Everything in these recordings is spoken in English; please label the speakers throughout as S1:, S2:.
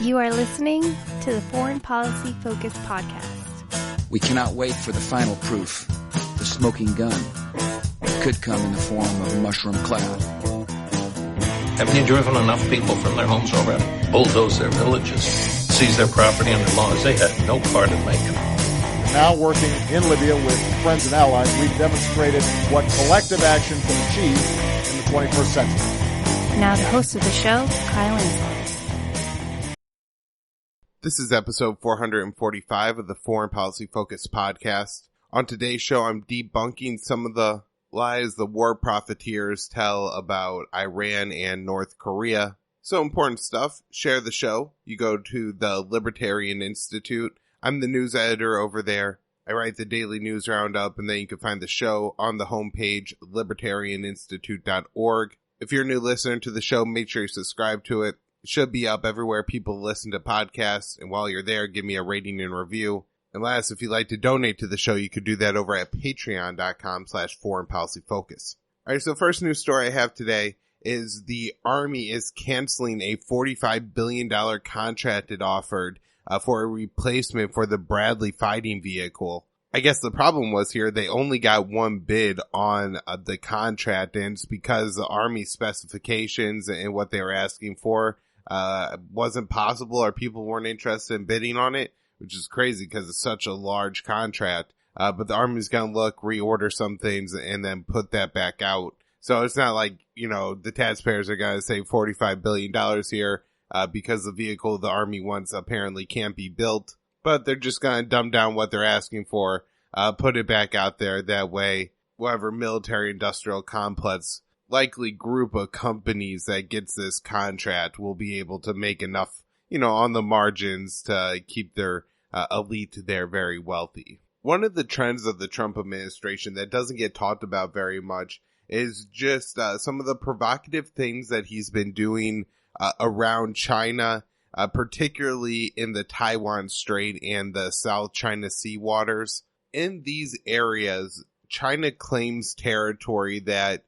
S1: You are listening to the Foreign Policy Focus podcast.
S2: We cannot wait for the final proof. The smoking gun could come in the form of a mushroom cloud.
S3: Haven't you driven enough people from their homes already? Bulldoze their villages, seize their property under laws they had no part in making.
S4: Now working in Libya with friends and allies, we've demonstrated what collective action can achieve in the 21st century.
S1: Now the host of the show, Kyle Inslee.
S5: This is episode 445 of the Foreign Policy Focus podcast. On today's show, I'm debunking some of the lies the war profiteers tell about Iran and North Korea. So important stuff. Share the show. You go to the Libertarian Institute. I'm the news editor over there. I write the daily news roundup, and then you can find the show on the homepage, libertarianinstitute.org. If you're a new listener to the show, make sure you subscribe to it. It should be up everywhere people listen to podcasts, and while you're there, give me a rating and review. And last, if you'd like to donate to the show, you could do that over at patreon.com/foreignpolicyfocus. Alright, so first news story I have today is the Army is canceling a $45 billion contract it offered for a replacement for the Bradley fighting vehicle. I guess the problem was here they only got one bid on the contract, and it's because the Army specifications and what they were asking for wasn't possible, or people weren't interested in bidding on it, which is crazy because it's such a large contract. But the Army's going to look, reorder some things, and then put that back out. So it's not like, the taxpayers are going to save $45 billion here because the vehicle the Army wants apparently can't be built. But they're just going to dumb down what they're asking for, put it back out there. That way, whatever military-industrial complex, likely group of companies that gets this contract will be able to make enough, on the margins to keep their elite there very wealthy. One of the trends of the Trump administration that doesn't get talked about very much is just some of the provocative things that he's been doing around China, particularly in the Taiwan Strait and the South China Sea waters. In these areas, China claims territory that,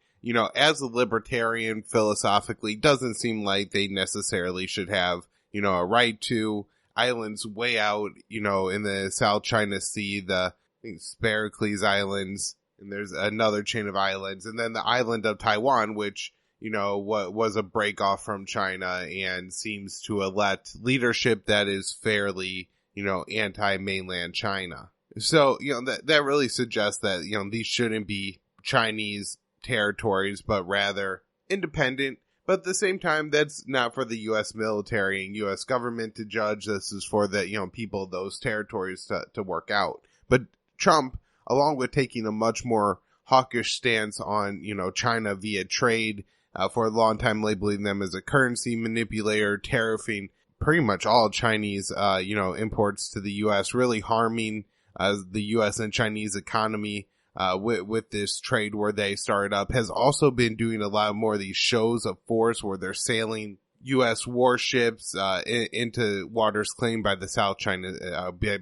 S5: as a libertarian philosophically, doesn't seem like they necessarily should have, a right to. Islands way out, in the South China Sea, I think Spericles Islands, and there's another chain of islands, and then the island of Taiwan, which, what was a break off from China and seems to elect leadership that is fairly, anti-mainland China. So, that really suggests that, these shouldn't be Chinese territories, but rather independent. But at the same time, that's not for the U.S. military and U.S. government to judge. This is for the, people of those territories to work out. But Trump, along with taking a much more hawkish stance on, China via trade, for a long time labeling them as a currency manipulator, tariffing pretty much all Chinese, imports to the U.S., really harming the U.S. and Chinese economy with this trade war they started up, has also been doing a lot more of these shows of force where they're sailing U.S. warships into waters claimed by the South China,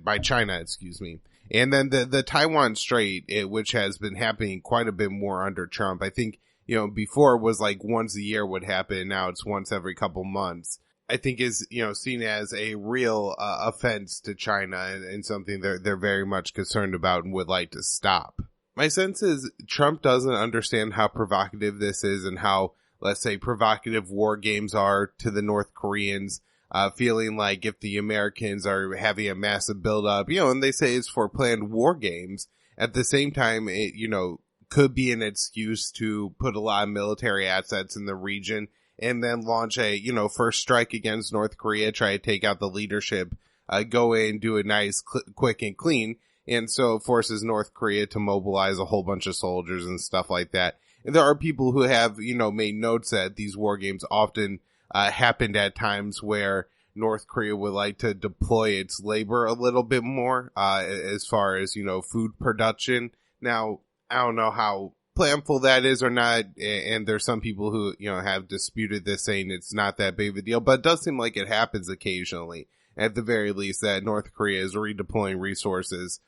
S5: by China, And then the Taiwan Strait, which has been happening quite a bit more under Trump. I think, before it was like once a year would happen. Now it's once every couple months. I think is, seen as a real offense to China and something they're very much concerned about and would like to stop. My sense is Trump doesn't understand how provocative this is and how, let's say, provocative war games are to the North Koreans, feeling like if the Americans are having a massive buildup, and they say it's for planned war games, at the same time, it, could be an excuse to put a lot of military assets in the region and then launch a, first strike against North Korea, try to take out the leadership, go in, do it nice, quick and clean. And so it forces North Korea to mobilize a whole bunch of soldiers and stuff like that. And there are people who have, made notes that these war games often happened at times where North Korea would like to deploy its labor a little bit more as far as, food production. Now, I don't know how planful that is or not, and there's some people who, have disputed this, saying it's not that big of a deal, but it does seem like it happens occasionally. At the very least, that North Korea is redeploying resources,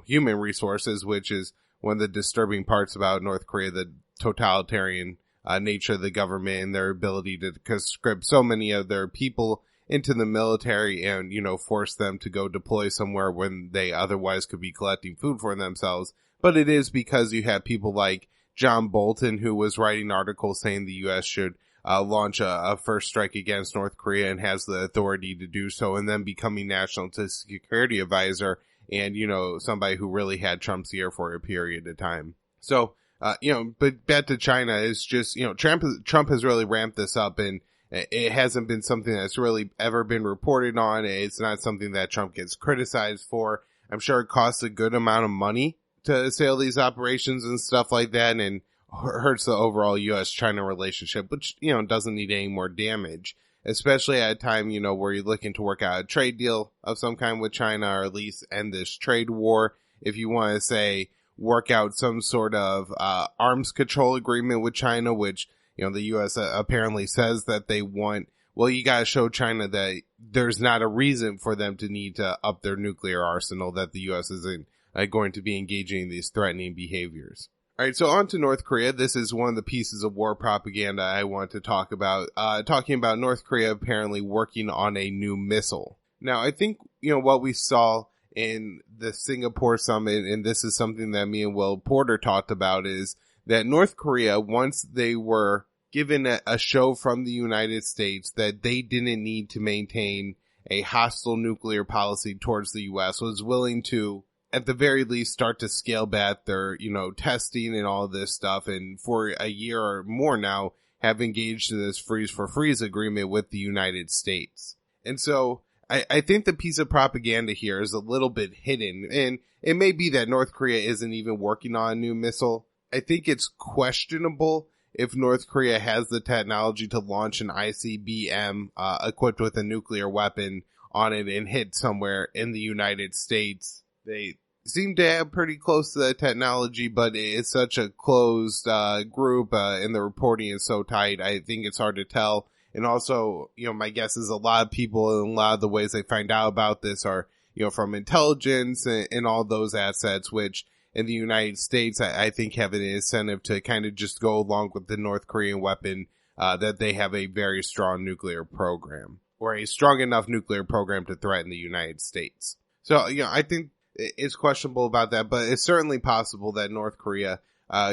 S5: human resources, which is one of the disturbing parts about North Korea, the totalitarian nature of the government and their ability to conscript so many of their people into the military and, force them to go deploy somewhere when they otherwise could be collecting food for themselves. But it is because you have people like John Bolton, who was writing articles saying the U.S. should launch a first strike against North Korea and has the authority to do so, and then becoming national security advisor and, somebody who really had Trump's ear for a period of time. So, but back to China is just, Trump has really ramped this up, and it hasn't been something that's really ever been reported on. It's not something that Trump gets criticized for. I'm sure it costs a good amount of money to sail these operations and stuff like that, and hurts the overall U.S.-China relationship, which, doesn't need any more damage, especially at a time, where you're looking to work out a trade deal of some kind with China, or at least end this trade war. If you want to say, work out some sort of arms control agreement with China, which, the U.S. apparently says that they want, well, you got to show China that there's not a reason for them to need to up their nuclear arsenal, that the U.S. isn't going to be engaging in these threatening behaviors. All right, so on to North Korea. This is one of the pieces of war propaganda I want to talk about, talking about North Korea apparently working on a new missile. Now, I think, what we saw in the Singapore summit, and this is something that me and Will Porter talked about, is that North Korea, once they were given a show from the United States that they didn't need to maintain a hostile nuclear policy towards the U.S., was willing to, at the very least, start to scale back their, testing and all this stuff. And for a year or more now, have engaged in this freeze for freeze agreement with the United States. And so I think the piece of propaganda here is a little bit hidden. And it may be that North Korea isn't even working on a new missile. I think it's questionable if North Korea has the technology to launch an ICBM equipped with a nuclear weapon on it and hit somewhere in the United States. They seem to have pretty close to that technology, but it's such a closed group and the reporting is so tight, I think it's hard to tell. And also, my guess is a lot of people and a lot of the ways they find out about this are, from intelligence and all those assets, which in the United States, I think have an incentive to kind of just go along with the North Korean weapon, that they have a very strong nuclear program, or a strong enough nuclear program to threaten the United States. So, I think it's questionable about that, but it's certainly possible that North Korea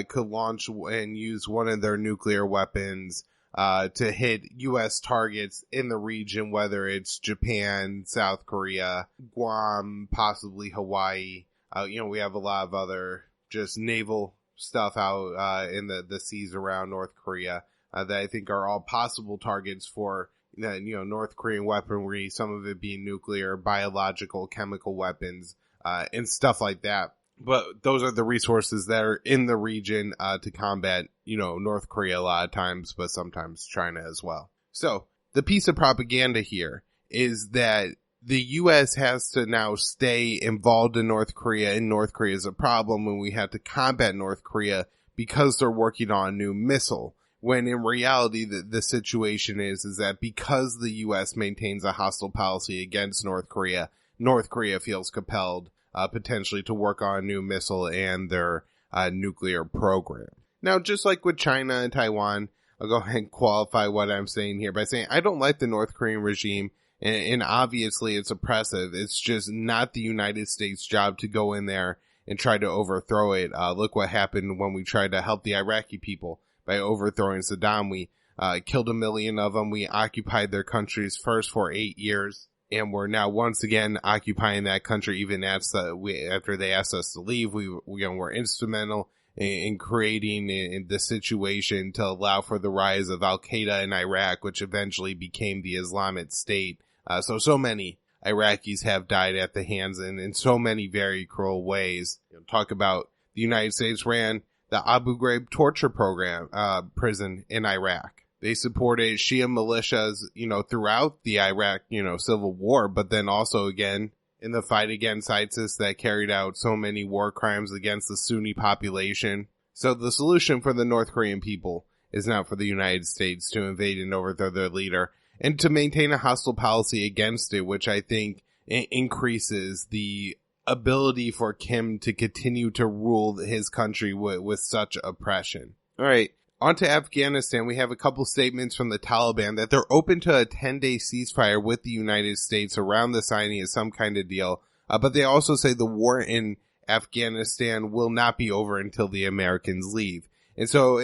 S5: could launch and use one of their nuclear weapons to hit U.S. targets in the region, whether it's Japan, South Korea, Guam, possibly Hawaii. We have a lot of other just naval stuff out in the seas around North Korea that I think are all possible targets for North Korean weaponry, some of it being nuclear, biological, chemical weapons, and stuff like that. But those are the resources that are in the region to combat, North Korea a lot of times, but sometimes China as well. So the piece of propaganda here is that the U.S. has to now stay involved in North Korea, and North Korea is a problem, and we have to combat North Korea because they're working on a new missile. When in reality, the situation is that because the U.S. maintains a hostile policy against North Korea feels compelled potentially to work on a new missile and their nuclear program. Now, just like with China and Taiwan, I'll go ahead and qualify what I'm saying here by saying I don't like the North Korean regime, and obviously it's oppressive. It's just not the United States' job to go in there and try to overthrow it. Look what happened when we tried to help the Iraqi people by overthrowing Saddam. We killed 1 million of them. We occupied their countries first for 8 years. And we're now once again occupying that country, even after they asked us to leave. We were instrumental in creating the situation to allow for the rise of Al-Qaeda in Iraq, which eventually became the Islamic State. So many Iraqis have died at the hands and in so many very cruel ways. Talk about the United States ran the Abu Ghraib torture program, prison in Iraq. They supported Shia militias, throughout the Iraq, civil war, but then also again in the fight against ISIS that carried out so many war crimes against the Sunni population. So the solution for the North Korean people is not for the United States to invade and overthrow their leader and to maintain a hostile policy against it, which I think increases the ability for Kim to continue to rule his country with such oppression. All right. On to Afghanistan, we have a couple statements from the Taliban that they're open to a 10-day ceasefire with the United States around the signing of some kind of deal. But they also say the war in Afghanistan will not be over until the Americans leave. And so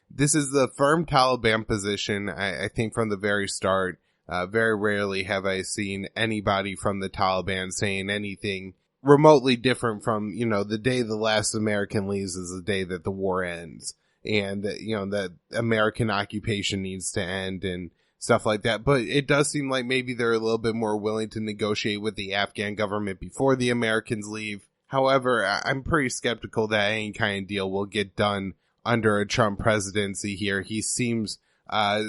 S5: this is the firm Taliban position, I think, from the very start. Very rarely have I seen anybody from the Taliban saying anything remotely different from, the day the last American leaves is the day that the war ends. And, that American occupation needs to end and stuff like that. But it does seem like maybe they're a little bit more willing to negotiate with the Afghan government before the Americans leave. However, I'm pretty skeptical that any kind of deal will get done under a Trump presidency here. He seems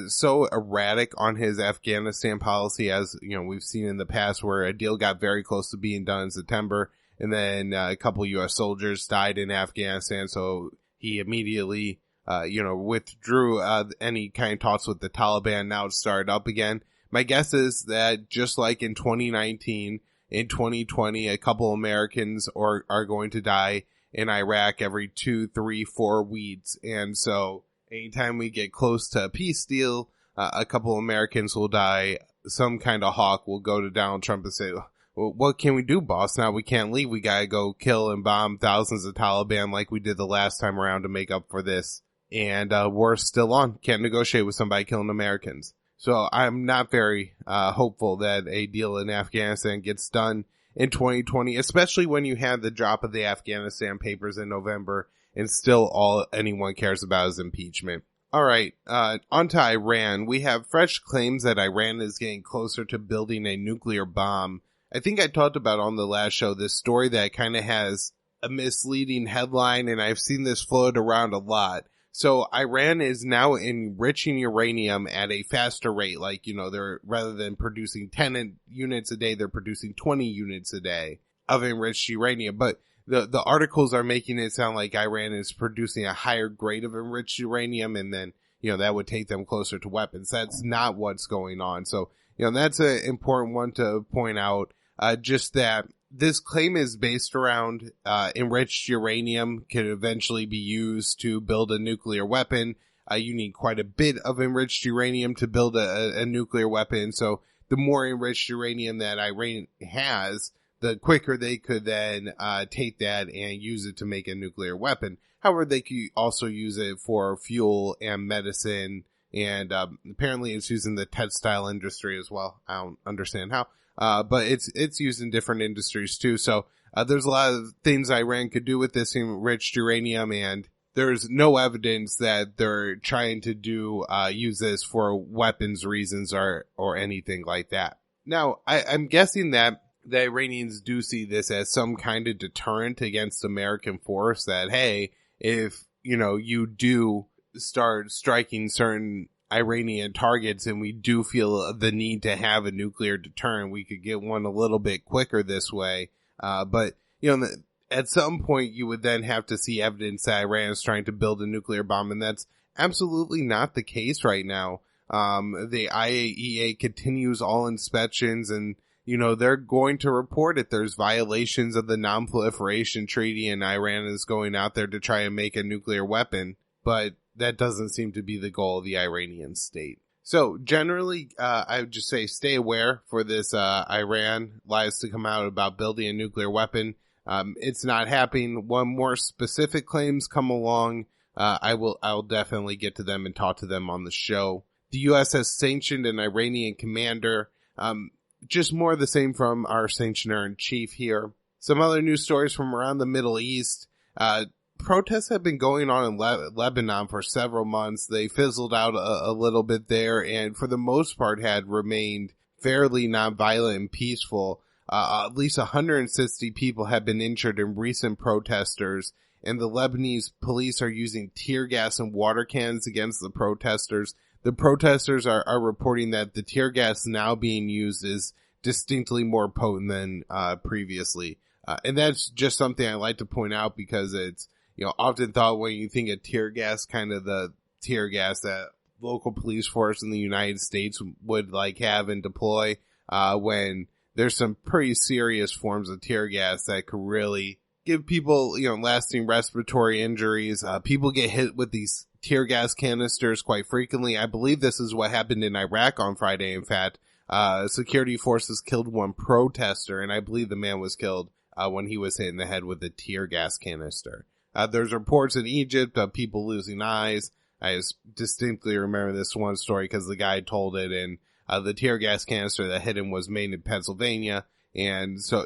S5: so erratic on his Afghanistan policy, as we've seen in the past, where a deal got very close to being done in September, and then a couple U.S. soldiers died in Afghanistan, so he immediately withdrew any kind of talks with the Taliban. Now it's started up again. My guess is that just like in 2019, in 2020, a couple Americans are going to die in Iraq every 2, 3, 4 weeks. And so anytime we get close to a peace deal, a couple Americans will die. Some kind of hawk will go to Donald Trump and say, well, what can we do, boss? Now we can't leave. We gotta go kill and bomb thousands of Taliban like we did the last time around to make up for this. And we're still on. Can't negotiate with somebody killing Americans. So I'm not very hopeful that a deal in Afghanistan gets done in 2020, especially when you had the drop of the Afghanistan papers in November and still all anyone cares about is impeachment. All right, on to Iran. We have fresh claims that Iran is getting closer to building a nuclear bomb. I think I talked about on the last show this story that kind of has a misleading headline, and I've seen this floated around a lot. So Iran is now enriching uranium at a faster rate. Like, they're, rather than producing 10 units a day, they're producing 20 units a day of enriched uranium. But the articles are making it sound like Iran is producing a higher grade of enriched uranium, and then, that would take them closer to weapons. That's not what's going on. So, that's an important one to point out. Just that this claim is based around enriched uranium can eventually be used to build a nuclear weapon. You need quite a bit of enriched uranium to build a nuclear weapon. So the more enriched uranium that Iran has, the quicker they could then take that and use it to make a nuclear weapon. However, they could also use it for fuel and medicine, and apparently it's used in the textile industry as well. I don't understand how. But it's used in different industries too. So, there's a lot of things Iran could do with this enriched uranium, and there's no evidence that they're trying to use this for weapons reasons or anything like that. Now, I'm guessing that the Iranians do see this as some kind of deterrent against American force, that, hey, if, you do start striking certain Iranian targets and we do feel the need to have a nuclear deterrent, we could get one a little bit quicker this way. But, at some point you would then have to see evidence that Iran is trying to build a nuclear bomb, and that's absolutely not the case right now. The IAEA continues all inspections, and, they're going to report if there's violations of the Non-Proliferation Treaty and Iran is going out there to try and make a nuclear weapon. But that doesn't seem to be the goal of the Iranian state. So generally, I would just say stay aware for this Iran lies to come out about building a nuclear weapon. It's not happening. When more specific claims come along, I'll definitely get to them and talk to them on the show. The U.S. has sanctioned an Iranian commander. Just more of the same from our sanctioner-in-chief here. Some other news stories from around the Middle East. Protests have been going on in Lebanon for several months. They fizzled out a little bit there, and for the most part had remained fairly nonviolent and peaceful. At least 160 people have been injured in recent protesters, and the Lebanese police are using tear gas and water cannons against the protesters. The protesters are reporting that the tear gas now being used is distinctly more potent than previously. And that's just something I like to point out because it's, often thought when you think of tear gas, kind of the tear gas that local police force in the United States would have and deploy, when there's some pretty serious forms of tear gas that could really give people, lasting respiratory injuries. People get hit with these tear gas canisters quite frequently. I believe this is what happened in Iraq on Friday. In fact, security forces killed one protester, and I believe the man was killed when he was hit in the head with a tear gas canister. There's reports in Egypt of people losing eyes. I distinctly remember this one story because the guy told it, and the tear gas canister that hit him was made in Pennsylvania. And so,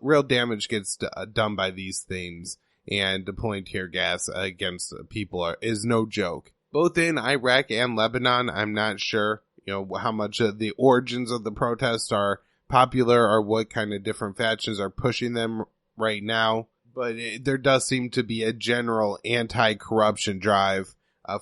S5: real damage gets done by these things, and deploying tear gas against people is no joke. Both in Iraq and Lebanon, I'm not sure, how much of the origins of the protests are popular or what kind of different factions are pushing them right now. But there does seem to be a general anti-corruption drive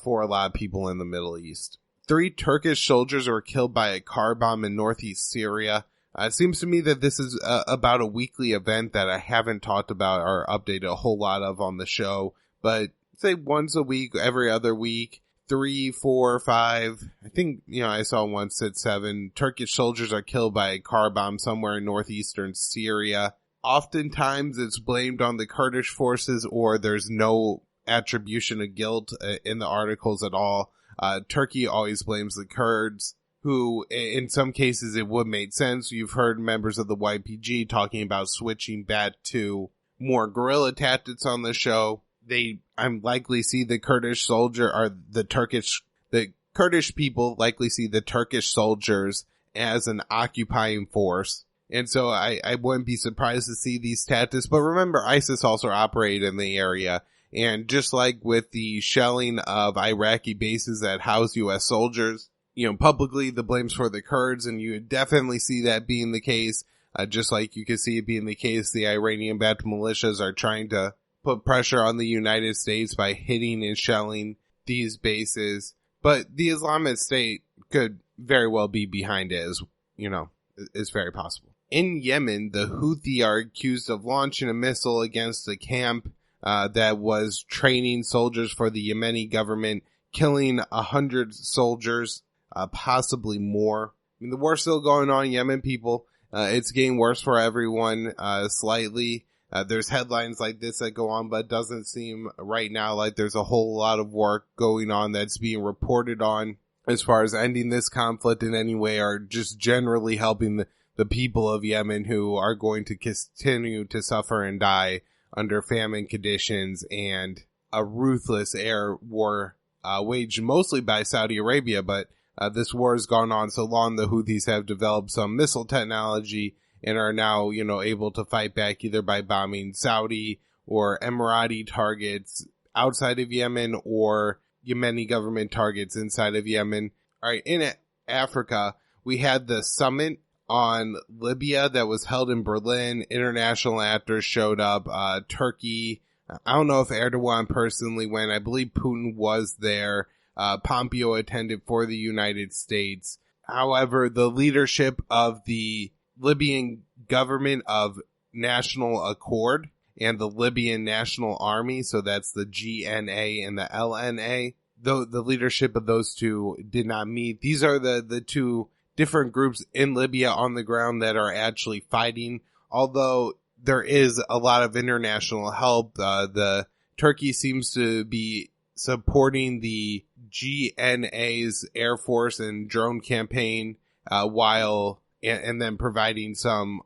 S5: for a lot of people in the Middle East. 3 Turkish soldiers were killed by a car bomb in northeast Syria. It seems to me that this is about a weekly event that I haven't talked about or updated a whole lot of on the show. But say once a week, every other week, 3, 4, 5, I think, I saw one said 7 Turkish soldiers are killed by a car bomb somewhere in northeastern Syria. Oftentimes it's blamed on the Kurdish forces, or there's no attribution of guilt in the articles at all. Turkey always blames the Kurds, who in some cases it would make sense. You've heard members of the YPG talking about switching back to more guerrilla tactics on the show. I'm likely see the Kurdish soldier or the Kurdish people likely see the Turkish soldiers as an occupying force. And so I wouldn't be surprised to see these tactics. But remember, ISIS also operated in the area. And just like with the shelling of Iraqi bases that house U.S. soldiers, publicly the blame's for the Kurds. And you definitely see that being the case. Just like you can see it being the case, the Iranian-backed militias are trying to put pressure on the United States by hitting and shelling these bases. But the Islamic State could very well be behind it, as it's very possible. In Yemen, the Houthi are accused of launching a missile against a camp that was training soldiers for the Yemeni government, killing 100 soldiers, possibly more. I mean, the war's still going on in Yemen, people. It's getting worse for everyone, slightly. There's headlines like this that go on, but it doesn't seem right now like there's a whole lot of work going on that's being reported on as far as ending this conflict in any way, or just generally helping the people of Yemen who are going to continue to suffer and die under famine conditions and a ruthless air war waged mostly by Saudi Arabia. But this war has gone on so long, the Houthis have developed some missile technology and are now, able to fight back either by bombing Saudi or Emirati targets outside of Yemen or Yemeni government targets inside of Yemen. All right, in Africa, we had the summit on Libya that was held in Berlin. International actors showed up. Turkey, I don't know if Erdogan personally went. I believe Putin was there. Pompeo attended for the United States. However, the leadership of the Libyan government of National Accord and the Libyan National Army, so that's the GNA and the LNA, though the leadership of those two did not meet. These are the two different groups in Libya on the ground that are actually fighting, although there is a lot of international help. The Turkey seems to be supporting the GNA's Air Force and drone campaign, and then providing some,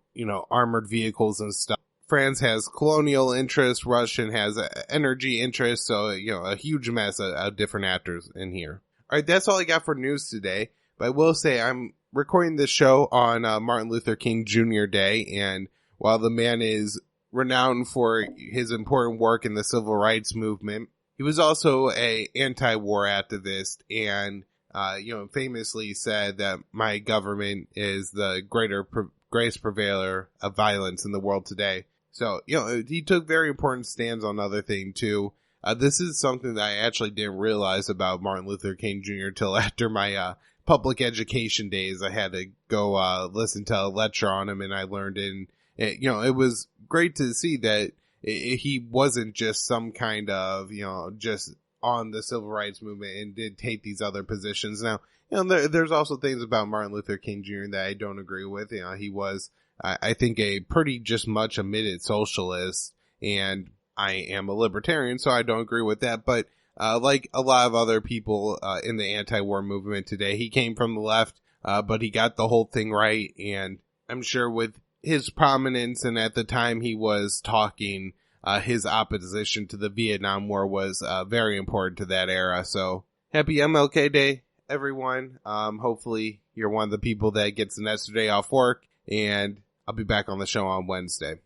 S5: armored vehicles and stuff. France has colonial interests. Russian has energy interests. So, a huge mess of different actors in here. All right, that's all I got for news today. But I will say I'm recording this show on Martin Luther King Jr. Day. And while the man is renowned for his important work in the civil rights movement, he was also a anti-war activist and, famously said that my government is the greatest prevailer of violence in the world today. So, he took very important stands on other things too. This is something that I actually didn't realize about Martin Luther King Jr. till after my public education days. I had to go listen to a lecture on him, and I learned it was great to see that he wasn't just some kind of, just on the civil rights movement and did take these other positions. Now, there's also things about Martin Luther King Jr. that I don't agree with. He was, I think, a pretty just much admitted socialist, and I am a libertarian, so I don't agree with that. But like a lot of other people in the anti-war movement today. He came from the left, but he got the whole thing right, and I'm sure with his prominence and at the time he was talking, his opposition to the Vietnam War was very important to that era. So happy MLK Day, everyone. Hopefully you're one of the people that gets an extra day off work, and I'll be back on the show on Wednesday.